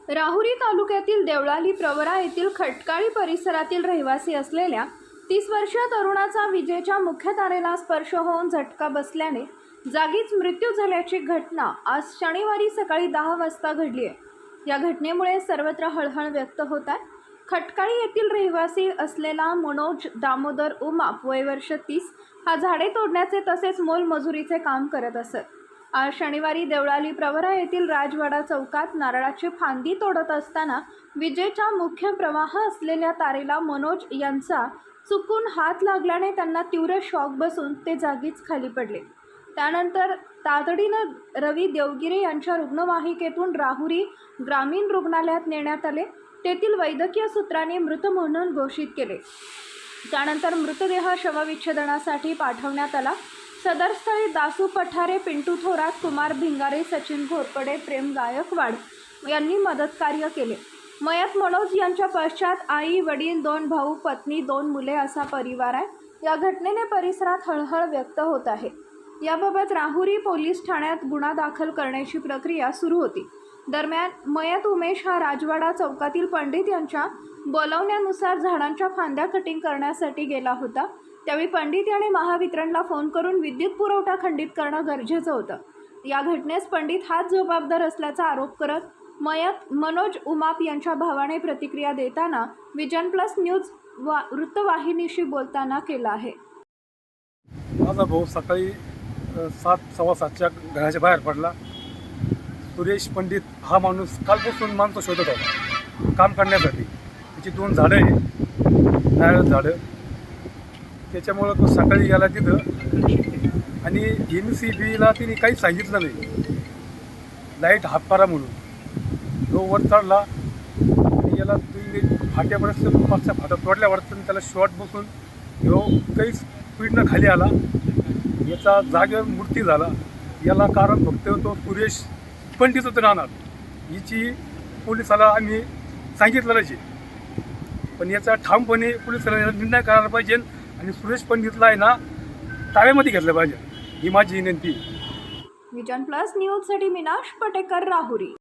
राहुरी तालुक्यातील देवळाली प्रवरा येथील खटकाळी परिसरातील रहिवासी असलेल्या 30 वर्षीय तरुणाचा विजेच्या मुख्य तारेला स्पर्श होऊन झटका बसल्याने जागीच मृत्यू झाल्याची घटना आज शनिवारी सकाळी 10 वाजता घडली आहे। या घटनेमुळे सर्वत्र हळहळ व्यक्त होत आहे। खटकाळी येथील रहिवासी असलेला मनोज दामोदर उमाप वय वर्ष 30 हा झाडे तोडण्याचे तसेच मोलमजुरीचे काम करत असत। आज शनिवारी देवळाली प्रवरा येथील राजवाडा चौकात नारळाची फांदी तोडत असताना विजेचा मुख्य प्रवाह असलेल्या तारेला मनोज यांचा चुकून हात लागल्याने त्यांना तीव्र शॉक बसून ते जागीच खाली पडले। त्यानंतर तातडीनं रवी देवगिरे यांच्या रुग्णवाहिकेतून राहुरी ग्रामीण रुग्णालयात नेण्यात आले। तेथील वैद्यकीय सूत्रांनी मृत म्हणून घोषित केले। त्यानंतर मृतदेह शवविच्छेदनासाठी पाठवण्यात आला। सदरस्थळी दासू पठारे, पिंटू थोरात, कुमार भिंगारे, सचिन घोरपडे, प्रेम गायकवाड यांनी मदतकार्य केले। मयत मनोज यांच्या पश्चात आई, वडील, 2 भाऊ, पत्नी, 2 मुले असा परिवार आहे। या घटनेने परिसरात हळहळ व्यक्त होत आहे। याबाबत राहुरी पोलीस ठाण्यात गुन्हा दाखल करण्याची प्रक्रिया सुरू होती। दरम्यान मयत उमेश हा राजवाडा चौकातील पंडित यांच्या बोलावण्यानुसार झाडांच्या फांद्या कटिंग करण्यासाठी गेला होता। त्यावेळी पंडित यांनी महावितरणला फोन करून विद्युत पुरवठा खंडित करणं गरजेचं होतं। या घटनेस पंडित हाच जबाबदार असल्याचा आरोप करत मयत मनोज उमाप यांच्या भावाने प्रतिक्रिया देताना विजन प्लस न्यूज वृत्तवाहिनीशी बोलताना केला आहे। माझा भाऊ सकाळी 7:15च्या घराच्या बाहेर पडला। सुरेश पंडित हा माणूस कालपासून माणसं शोधत होता काम करण्यासाठी। त्याची 2 झाडं आहे, नारळ झाडं, त्याच्यामुळं तो सकाळी गेला तिथं आणि MCBला तिने काही सांगितलं नाही, लाईट हातपारा म्हणून तो वर चढला आणि याला फाट्यापर्यंत पाचच्या फाटा तोडल्यावर त्याला शॉर्ट बसून ह्यो काही स्पीडनं खाली आला। याचा जागेवर मृत्यू झाला। याला कारण फक्त तो सुरेश पंडितच राहणार हिची पोलिसाला आम्ही सांगितलेलंच आहे, पण याचा ठामपणे पोलिसाला निर्णय करायला पाहिजे आणि सुरेश पंडितला आहे ना ताब्यामध्ये घेतलं पाहिजे, ही माझी विनंती। विजन प्लस न्यूजसाठी मीनाश पटेकर, राहुरी।